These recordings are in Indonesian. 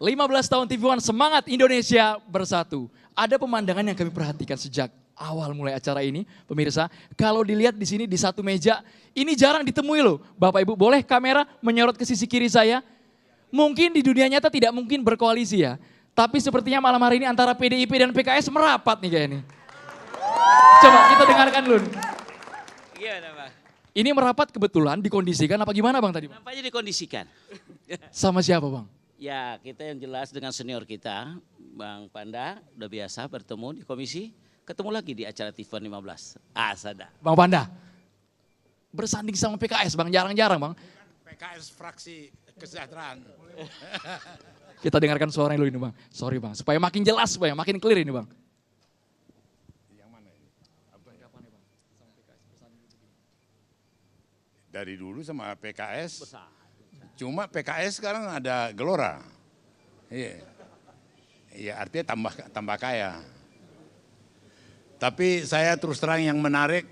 15 tahun TV One, semangat Indonesia bersatu. Ada pemandangan yang kami perhatikan sejak awal mulai acara ini, pemirsa. Kalau dilihat di sini di satu meja, ini jarang ditemui loh. Bapak Ibu, boleh kamera menyorot ke sisi kiri saya? Mungkin di dunia nyata tidak mungkin berkoalisi ya. Tapi sepertinya malam hari ini antara PDIP dan PKS merapat nih kayak ini. Coba kita dengarkan dulu. Gimana Bang? Ini merapat kebetulan dikondisikan apa gimana Bang tadi Bang? Nampaknya dikondisikan. Sama siapa Bang? Ya kita yang jelas dengan senior kita, Bang Panda, udah biasa bertemu di komisi, ketemu lagi di acara TV 15. Asada. Bang Panda, bersanding sama PKS Bang, jarang-jarang Bang. PKS fraksi kesejahteraan. Kita dengarkan suaranya dulu ini Bang, sorry Bang, supaya makin jelas, supaya makin clear ini Bang. Yang mana ini? Dari dulu sama PKS, cuma PKS sekarang ada Gelora. Iya, iya artinya tambah kaya. Tapi saya terus terang yang menarik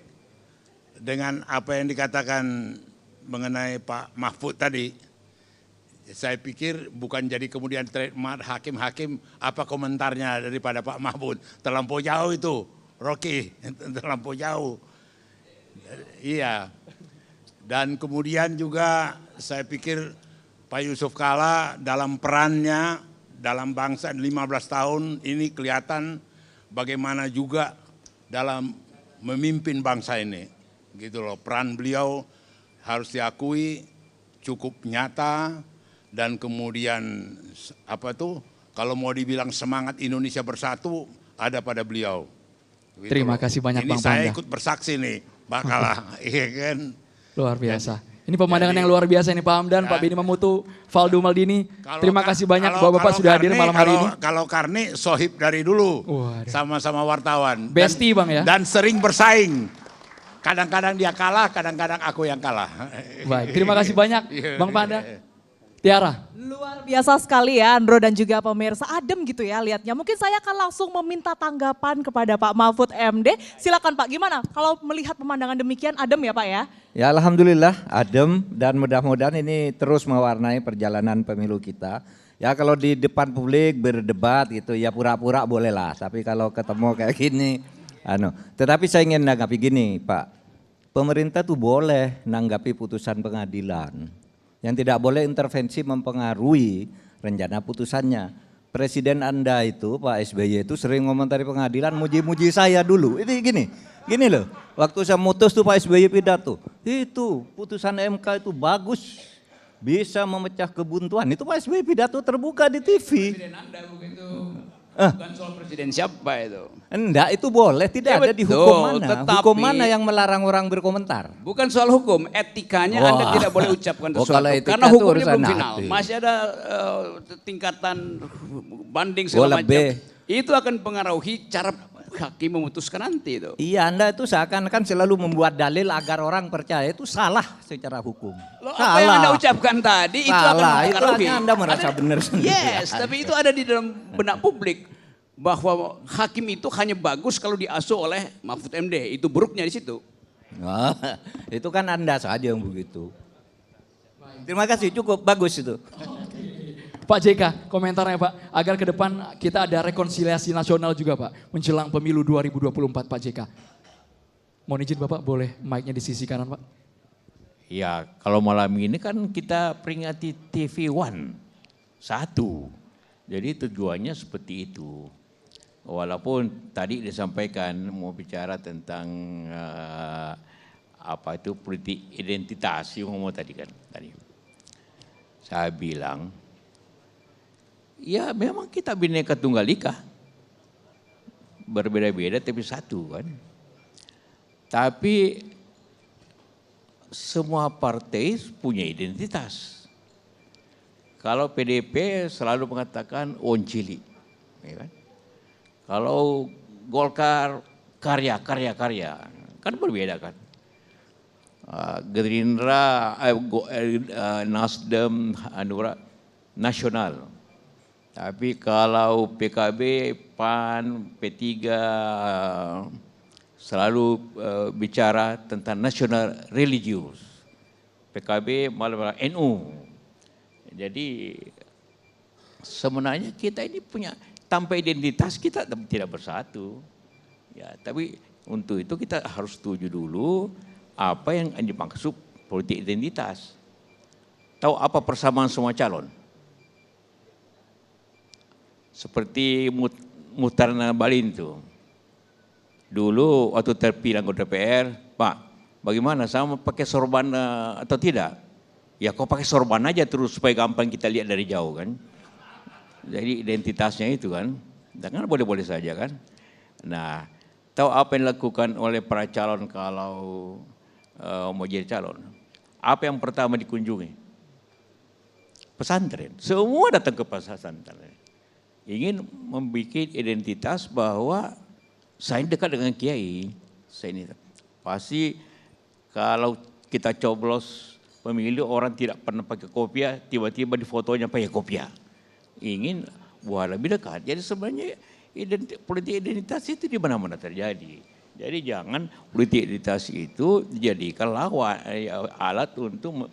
dengan apa yang dikatakan mengenai Pak Mahfud tadi. Saya pikir bukan jadi kemudian trademark hakim-hakim apa komentarnya daripada Pak Mahfud. Terlampau jauh itu, Rocky, terlampau jauh. Iya. Dan kemudian juga saya pikir Pak Yusuf Kalla dalam perannya dalam bangsa 15 tahun ini kelihatan bagaimana juga dalam memimpin bangsa ini. Gitu loh, peran beliau harus diakui cukup nyata dan kemudian apa tuh kalau mau dibilang semangat Indonesia bersatu ada pada beliau. Gitu Terima loh. kasih banyak ini Bang saya Panda. ikut bersaksi nih, Pak Kalla, iya kan? Luar biasa. Ini pemandangan yang luar biasa ini Pak Hamdan, Pak Beni Mamutu, Valdo Maldini. Terima kasih banyak Bapak-Bapak sudah hadir malam hari ini. Kalau Karni sohib dari dulu, Waduh. sama-sama wartawan. Bestie Bang ya. Dan sering bersaing. Kadang-kadang dia kalah, kadang-kadang aku yang kalah. Baik, terima kasih banyak Bang Panda. Tiara. Luar biasa sekali ya Andro dan juga pemirsa, adem gitu ya lihatnya. Mungkin saya akan langsung meminta tanggapan kepada Pak Mahfud MD. Silakan Pak, gimana kalau melihat pemandangan demikian adem ya Pak ya? Ya alhamdulillah adem dan mudah-mudahan ini terus mewarnai perjalanan pemilu kita. Ya kalau di depan publik berdebat gitu ya pura-pura bolehlah. Tapi kalau ketemu kayak gini, Tetapi saya ingin nanggapi gini Pak. Pemerintah tuh boleh nanggapi putusan pengadilan. Yang tidak boleh intervensi mempengaruhi rencana putusannya. Presiden Anda itu Pak SBY itu sering komentari pengadilan muji-muji saya dulu. Ini gini loh. Waktu saya mutus tuh Pak SBY pidato. Itu putusan MK itu bagus. Bisa memecah kebuntuan. Itu Pak SBY pidato terbuka di TV. Presiden Anda begitu. Bukan soal presiden siapa itu. Enggak, itu boleh, tidak Ya ada di betul, hukum mana. tetapi- Hukum mana yang melarang orang berkomentar? Bukan soal hukum, etikanya Anda tidak boleh ucapkan sesuatu. kalau etika Karena itu hukumnya urusan belum final. hati. Masih ada tingkatan banding segala Lebih. macam. Itu akan pengaruhi cara hakim memutuskan nanti itu. Iya, Anda itu seakan-akan selalu membuat dalil agar orang percaya itu salah secara hukum. Loh, salah. apa yang Anda ucapkan tadi itu akan Salah, itu mempengaruhi. hanya Anda merasa Ada- benar sendiri. Yes, tapi itu ada di dalam benak publik. Bahwa hakim itu hanya bagus kalau diasuh oleh Mahfud MD. Itu buruknya di situ. Wah, itu kan Anda saja yang begitu. Terima kasih, cukup bagus itu. Pak JK, komentarnya Pak, agar ke depan kita ada rekonsiliasi nasional juga Pak, menjelang pemilu 2024 Pak JK. Mohon izin Bapak, boleh mic-nya di sisi kanan Pak. Ya, kalau malam ini kan kita peringati TV One 1. Jadi tujuannya seperti itu. Walaupun tadi disampaikan mau bicara tentang apa itu politik identitas yang ngomong tadi kan tadi. Saya bilang, ya memang kita Bhinneka Tunggal Ika. Berbeda-beda tapi satu kan. Tapi semua partai punya identitas. Kalau PDIP selalu mengatakan oncili, ya kan? Kalau Golkar karya, kan berbeda kan. Gerindra, Nasdem, Hanura, nasional. Tapi kalau PKB, PAN, P3 selalu bicara tentang nasional religius. PKB malah NU. Jadi sebenarnya kita ini punya, tanpa identitas kita tidak bersatu. Ya, tapi untuk itu kita harus setuju dulu apa yang dimaksud politik identitas. Tahu apa persamaan semua calon? Seperti Muhtar Ngabalin itu. Dulu waktu terpilih anggota DPR, Pak, bagaimana sama pakai sorban atau tidak? Ya kok pakai sorban aja terus supaya gampang kita lihat dari jauh kan. Jadi identitasnya itu kan, jangan boleh-boleh saja kan. Nah, tahu apa yang dilakukan oleh para calon kalau mau jadi calon? Apa yang pertama dikunjungi? Pesantren. Semua datang ke pesantren. Ingin membuat identitas bahwa saya dekat dengan kiai. Saya ini pasti kalau kita coblos pemilu orang tidak pernah pakai kopiah, tiba-tiba di fotonya pakai kopiah. Ingin buat lebih dekat. Jadi sebenarnya politik identitas itu di mana-mana terjadi. Jadi jangan politik identitas itu dijadikan alat untuk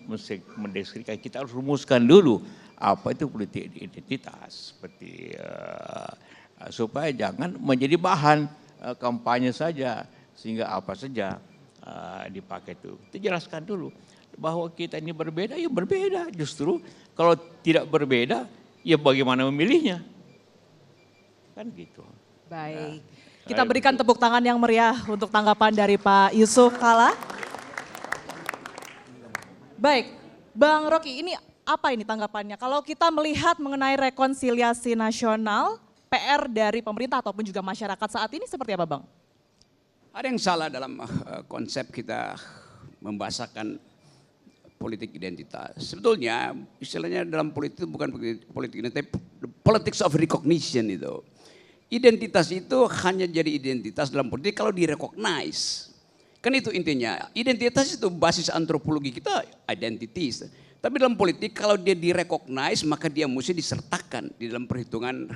mendeskripsikan. Kita harus rumuskan dulu apa itu politik identitas. Seperti supaya jangan menjadi bahan kampanye saja sehingga apa saja dipakai itu. Kita jelaskan dulu bahwa kita ini berbeda, ya berbeda. Justru kalau tidak berbeda, ya bagaimana memilihnya? Kan gitu. Baik. Kita berikan tepuk tangan yang meriah untuk tanggapan dari Pak Yusuf Kalla. Baik, Bang Rocky, ini apa ini tanggapannya? Kalau kita melihat mengenai rekonsiliasi nasional, PR dari pemerintah ataupun juga masyarakat saat ini seperti apa, Bang? Ada yang salah dalam konsep kita membahasakan politik identitas. Sebetulnya istilahnya dalam politik itu bukan politik identitas, tapi politics of recognition itu. Identitas itu hanya jadi identitas dalam politik kalau direcognize. Kan itu intinya. Identitas itu basis antropologi kita identities. Tapi dalam politik kalau dia direcognize maka dia mesti disertakan di dalam perhitungan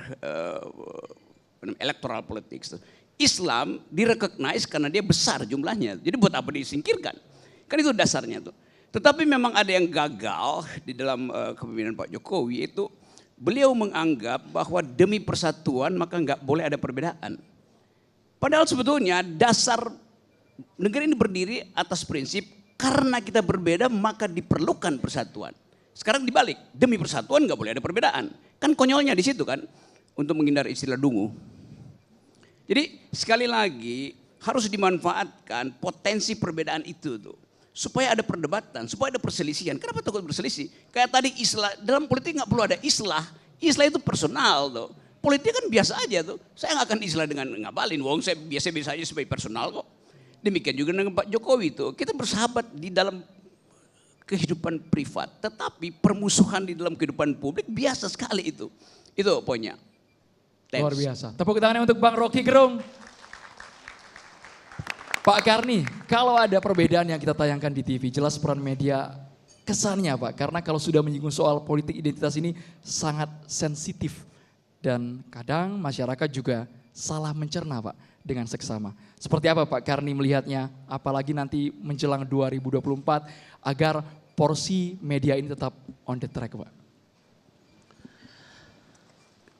electoral politics. Islam direcognize karena dia besar jumlahnya. Jadi buat apa disingkirkan? Kan itu dasarnya tuh. Tetapi memang ada yang gagal di dalam kepemimpinan Pak Jokowi, itu beliau menganggap bahwa demi persatuan maka nggak boleh ada perbedaan. Padahal sebetulnya dasar negara ini berdiri atas prinsip karena kita berbeda maka diperlukan persatuan. Sekarang dibalik, demi persatuan nggak boleh ada perbedaan. Kan konyolnya di situ kan, untuk menghindari istilah dungu. Jadi sekali lagi harus dimanfaatkan potensi perbedaan itu tuh. Supaya ada perdebatan, supaya ada perselisihan. Kenapa takut berselisih? Kayak tadi islah, dalam politik nggak perlu ada islah. Islah itu personal tuh. Politik kan biasa aja tuh. Saya nggak akan islah dengan Ngabalin, wong saya biasa-biasa aja sebagai personal kok. Demikian juga dengan Pak Jokowi tuh. Kita bersahabat di dalam kehidupan privat, tetapi permusuhan di dalam kehidupan publik biasa sekali itu. Itu poinnya. Thanks. Luar biasa. Tepuk tangannya untuk Bang Rocky Gerung. Pak Karni, kalau ada perbedaan yang kita tayangkan di TV, jelas peran media kesannya Pak. Karena kalau sudah menyinggung soal politik identitas ini sangat sensitif. Dan kadang masyarakat juga salah mencerna Pak dengan seksama. Seperti apa Pak Karni melihatnya, apalagi nanti menjelang 2024 agar porsi media ini tetap on the track Pak?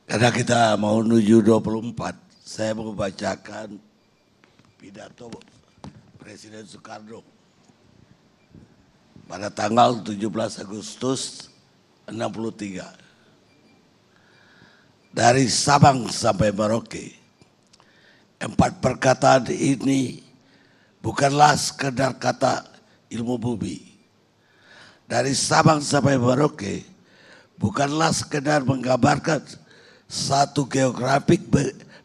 Karena kita mau menuju 24, saya mau bacakan pidato Presiden Soekarno pada tanggal 17 Agustus 63. Dari Sabang sampai Merauke, 4 perkataan ini bukanlah sekedar kata ilmu bumi. Dari Sabang sampai Merauke bukanlah sekedar menggambarkan satu geografik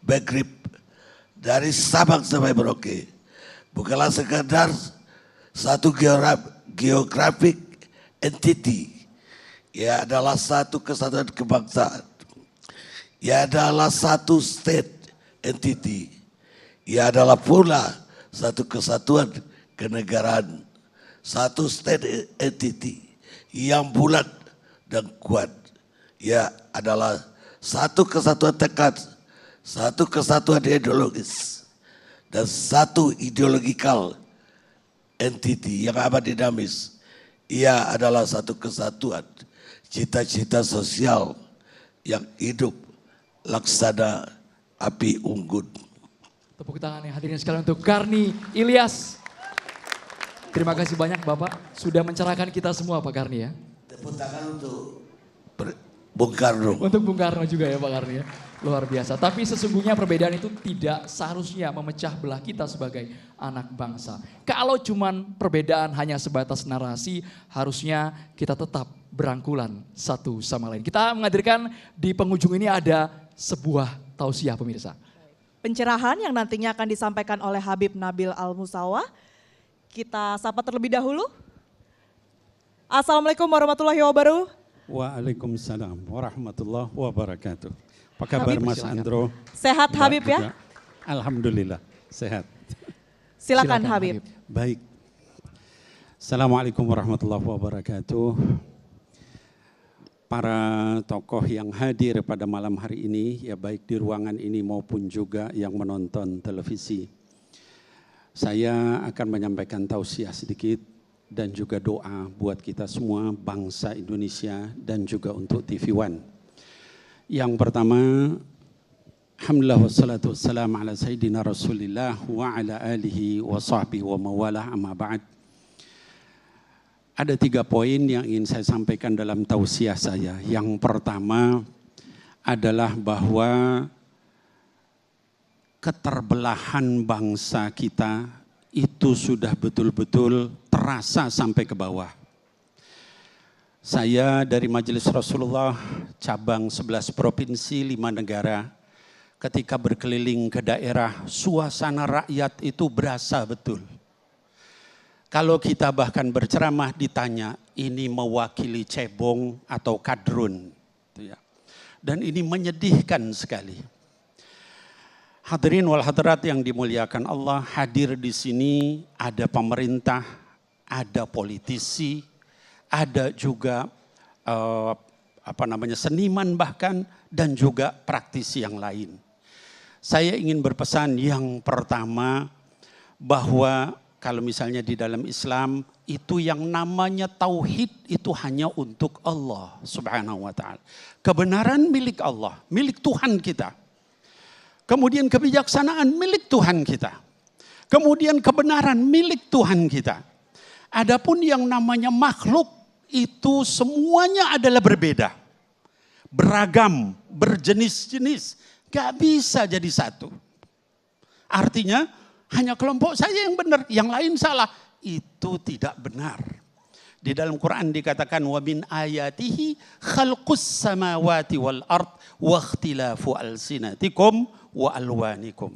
background. Dari Sabang sampai Merauke bukanlah sekedar satu geographic entity. Ia adalah satu kesatuan kebangsaan. Ia adalah satu state entity. Ia adalah pula satu kesatuan kenegaraan. Satu state entity yang bulat dan kuat. Ia adalah satu kesatuan tekad, satu kesatuan ideologis, dan satu ideological entity yang amat dinamis. Ia adalah satu kesatuan cita-cita sosial yang hidup laksana api unggun. Tepuk tangan yang hadirin sekalian untuk Karni Ilyas. Terima kasih banyak Bapak sudah mencerahkan kita semua Pak Karni ya. Tepuk tangan untuk Bung Karno. Untuk Bung Karno juga ya Pak Karni ya. Luar biasa. Tapi sesungguhnya perbedaan itu tidak seharusnya memecah belah kita sebagai anak bangsa. Kalau cuman perbedaan hanya sebatas narasi, harusnya kita tetap berangkulan satu sama lain. Kita menghadirkan di penghujung ini ada sebuah tausiah pemirsa. Pencerahan yang nantinya akan disampaikan oleh Habib Nabil Al-Musawa. Kita sapa terlebih dahulu. Assalamualaikum warahmatullahi wabarakatuh. Waalaikumsalam warahmatullahi wabarakatuh. Apa kabar Habib, Mas silakan. Andro? Sehat Mbak Habib ya? juga? Alhamdulillah sehat. Silakan Habib. Baik. Assalamualaikum warahmatullahi wabarakatuh. Para tokoh yang hadir pada malam hari ini, ya baik di ruangan ini maupun juga yang menonton televisi. Saya akan menyampaikan tausiah sedikit dan juga doa buat kita semua bangsa Indonesia dan juga untuk TV One. Yang pertama, alhamdulillah wassalatu wassalamu ala sayyidina Rasulillah wa ala alihi wa sahbihi wa mawalah amma ba'd. Ada 3 poin yang ingin saya sampaikan dalam tausiah saya. Yang pertama adalah bahwa keterbelahan bangsa kita itu sudah betul-betul terasa sampai ke bawah. Saya dari Majelis Rasulullah cabang 11 provinsi 5 negara, ketika berkeliling ke daerah, suasana rakyat itu berasa betul. Kalau kita bahkan berceramah ditanya, ini mewakili cebong atau kadrun. Dan ini menyedihkan sekali. Hadirin wal hadirat yang dimuliakan Allah, hadir di sini ada pemerintah, ada politisi, ada juga seniman bahkan, dan juga praktisi yang lain. Saya ingin berpesan yang pertama bahwa kalau misalnya di dalam Islam itu yang namanya tauhid itu hanya untuk Allah Subhanahu wa taala. Kebenaran milik Allah, milik Tuhan kita. Kemudian kebijaksanaan milik Tuhan kita. Kemudian kebenaran milik Tuhan kita. Adapun yang namanya makhluk itu semuanya adalah berbeda. Beragam, berjenis-jenis. Gak bisa jadi satu. Artinya hanya kelompok saya yang benar, yang lain salah. Itu tidak benar. Di dalam Quran dikatakan wa min ayatihi khalqus samawati wal ard wa ikhtilafu alsinatikum wa alwanikum.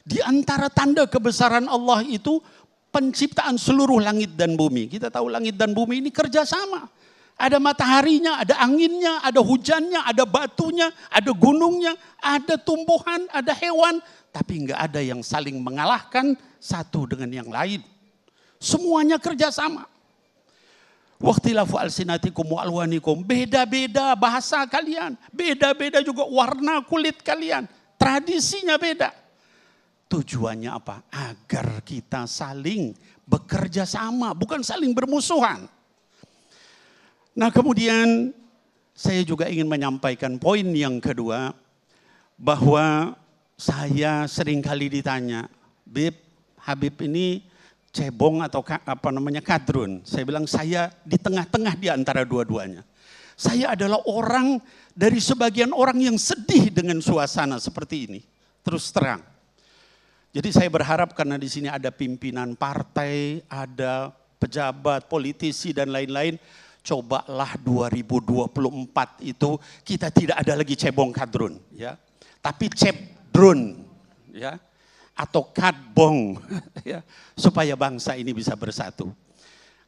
Di antara tanda kebesaran Allah itu penciptaan seluruh langit dan bumi. Kita tahu langit dan bumi ini kerjasama. Ada mataharinya, ada anginnya, ada hujannya, ada batunya, ada gunungnya, ada tumbuhan, ada hewan. Tapi enggak ada yang saling mengalahkan satu dengan yang lain. Semuanya kerjasama. Waqtilafu alsinatikum wa alwanikum. Beda-beda bahasa kalian. Beda-beda juga warna kulit kalian. Tradisinya beda. Tujuannya apa? Agar kita saling bekerja sama, bukan saling bermusuhan. Nah kemudian saya juga ingin menyampaikan poin yang kedua, bahwa saya seringkali ditanya, Habib ini cebong atau kadrun. Saya bilang saya di tengah-tengah di antara dua-duanya. Saya adalah orang dari sebagian orang yang sedih dengan suasana seperti ini. Terus terang. Jadi saya berharap karena di sini ada pimpinan partai, ada pejabat, politisi dan lain-lain, cobalah 2024 itu kita tidak ada lagi cebong kadrun, ya, tapi cebdrun, ya, atau kadbong, ya, supaya bangsa ini bisa bersatu.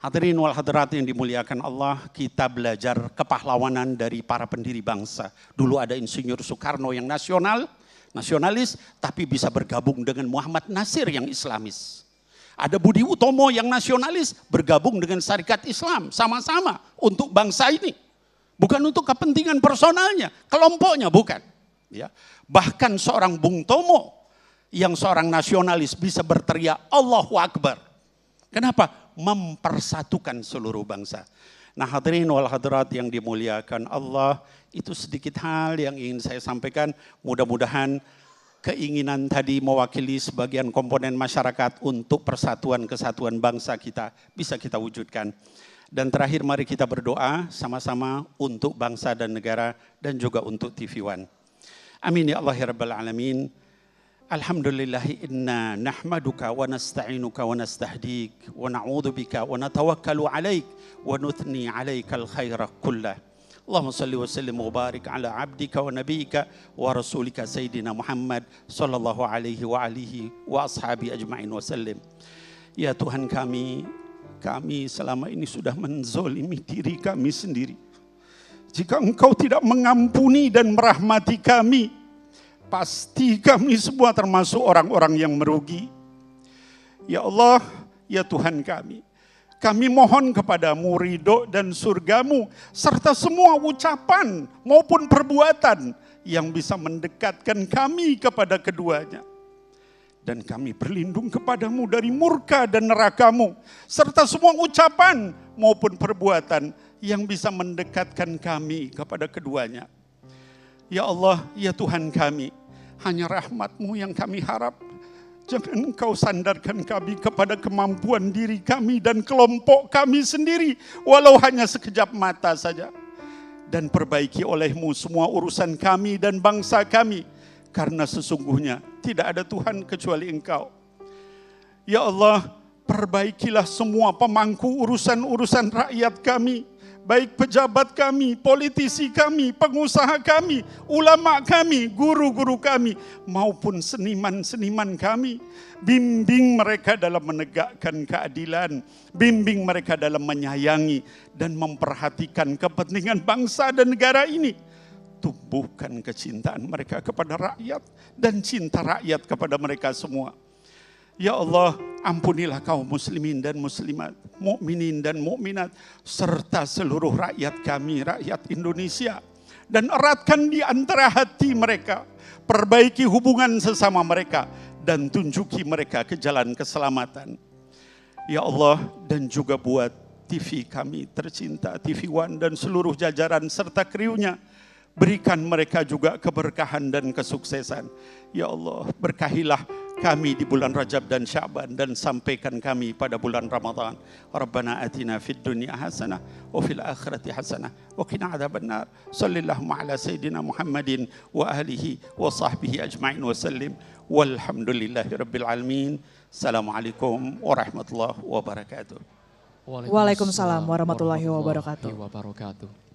Hadirin wal hadirat yang dimuliakan Allah, kita belajar kepahlawanan dari para pendiri bangsa. Dulu ada Insinyur Soekarno yang nasionalis, tapi bisa bergabung dengan Muhammad Nasir yang Islamis. Ada Budi Utomo yang nasionalis, bergabung dengan Syarikat Islam, sama-sama untuk bangsa ini. Bukan untuk kepentingan personalnya, kelompoknya bukan. Ya. Bahkan seorang Bung Tomo yang seorang nasionalis bisa berteriak Allahu Akbar. Kenapa? Mempersatukan seluruh bangsa. Nah hadirin wal hadirat yang dimuliakan Allah, itu sedikit hal yang ingin saya sampaikan. Mudah-mudahan keinginan tadi mewakili sebagian komponen masyarakat untuk persatuan kesatuan bangsa kita bisa kita wujudkan. Dan terakhir mari kita berdoa sama-sama untuk bangsa dan negara dan juga untuk TV One. Amin ya Allah ya Rabbal Alamin. Alhamdulillahi inna nahmaduka wa nasta'inuka wa nastahdik wa na'udhu bika wa natawakkalu alaik wa nuthni alaika al-khaira kullah. Allahumma salli wa sallim wa barik ala abdika wa nabiyika wa rasulika Sayyidina Muhammad sallallahu alaihi wa alihi wa ashabi ajma'in wa sallim. Ya Tuhan kami selama ini sudah menzolimi diri kami sendiri. Jika Engkau tidak mengampuni dan merahmati kami, pasti kami semua termasuk orang-orang yang merugi. Ya Allah, ya Tuhan kami mohon kepadamu ridho dan surgamu, serta semua ucapan maupun perbuatan yang bisa mendekatkan kami kepada keduanya. Dan kami berlindung kepadamu dari murka dan nerakamu, serta semua ucapan maupun perbuatan yang bisa mendekatkan kami kepada keduanya. Ya Allah, ya Tuhan kami, hanya rahmat-Mu yang kami harap. Jangan Engkau sandarkan kami kepada kemampuan diri kami dan kelompok kami sendiri, walau hanya sekejap mata saja. Dan perbaiki oleh-Mu semua urusan kami dan bangsa kami, karena sesungguhnya tidak ada Tuhan kecuali Engkau. Ya Allah, perbaikilah semua pemangku urusan-urusan rakyat kami, baik pejabat kami, politisi kami, pengusaha kami, ulama kami, guru-guru kami, maupun seniman-seniman kami. Bimbing mereka dalam menegakkan keadilan, bimbing mereka dalam menyayangi dan memperhatikan kepentingan bangsa dan negara ini. Tumbuhkan kecintaan mereka kepada rakyat dan cinta rakyat kepada mereka semua. Ya Allah, ampunilah kaum muslimin dan muslimat, mukminin dan mukminat, serta seluruh rakyat kami, rakyat Indonesia. Dan eratkan di antara hati mereka, perbaiki hubungan sesama mereka, dan tunjuki mereka ke jalan keselamatan. Ya Allah, dan juga buat TV kami tercinta, TV One dan seluruh jajaran serta kriunya, berikan mereka juga keberkahan dan kesuksesan. Ya Allah, berkahilah kami di bulan Rajab dan Sya'ban, dan sampaikan kami pada bulan Ramadan. Rabbana atina fid dunya hasanah wa fil akhirati hasanah wa qina adzabannar. Shallallahu ala sayyidina Muhammadin wa alihi wa sahbihi ajma'in wa sallim. Walhamdulillahi rabbil alamin. Assalamualaikum warahmatullahi wabarakatuh. Waalaikumsalam warahmatullahi wabarakatuh.